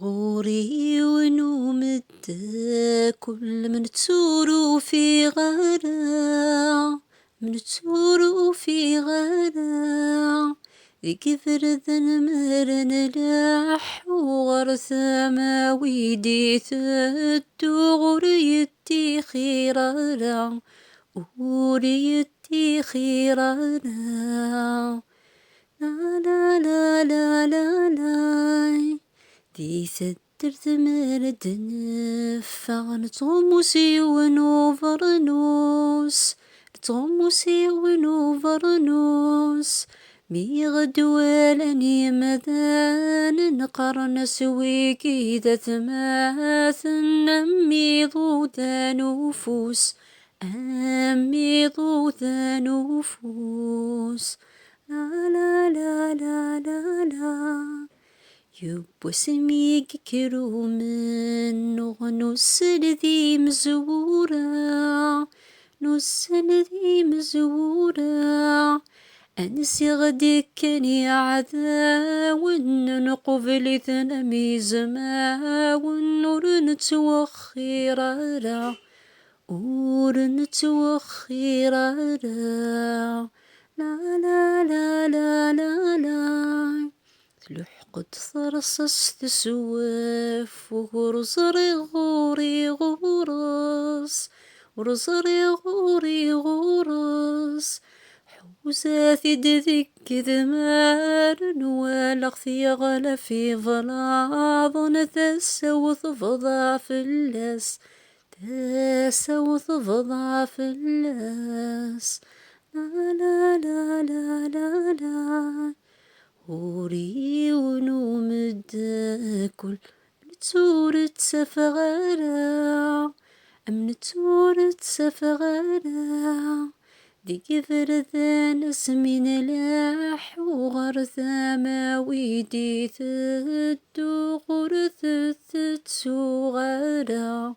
غوري ونومد كل من تسورو في غلا، من تسورو في غلا ذيك فرذن مرن لاح وغرث ما ويدي ثدو غريتي خيرالا، غريتي خيرالا. لا لا لا لا لا لا دي ستر ثمر دنفع نتغمسي ونوفرنوس، نتغمسي ونوفرنوس مي غدوالني مذان نقرن سويكي ذا ثماث نمي ضوذا نفوس، أمي ضوذا نفوس. لا لا لا لا لا لا يبو سميك كرومن نغنس ذي مزورة، نس ذي مزورة أنسي غدك كني عذا ونقبل ثنمي زما ونور نتوخير را، ور نتوخير را. لا لا لا لا لا لا تلحق تثرصص تسواف وغرزري غوري غورس، ورزري غوري غورس حوزاثي دذك ذمار نوالغ في غلا في ظلاظ نتسوث فضع في اللاس، تسوث فضع في اللاس. لا لا لا لا لا لا غوري ونومد كل نتورت سفغالا، أم نتورت سفغالا ديك فرذان اسمين لاح وغرثا ما ويدي ثدو غرث ثتسو غالا،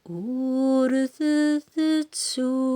غرث ثتسو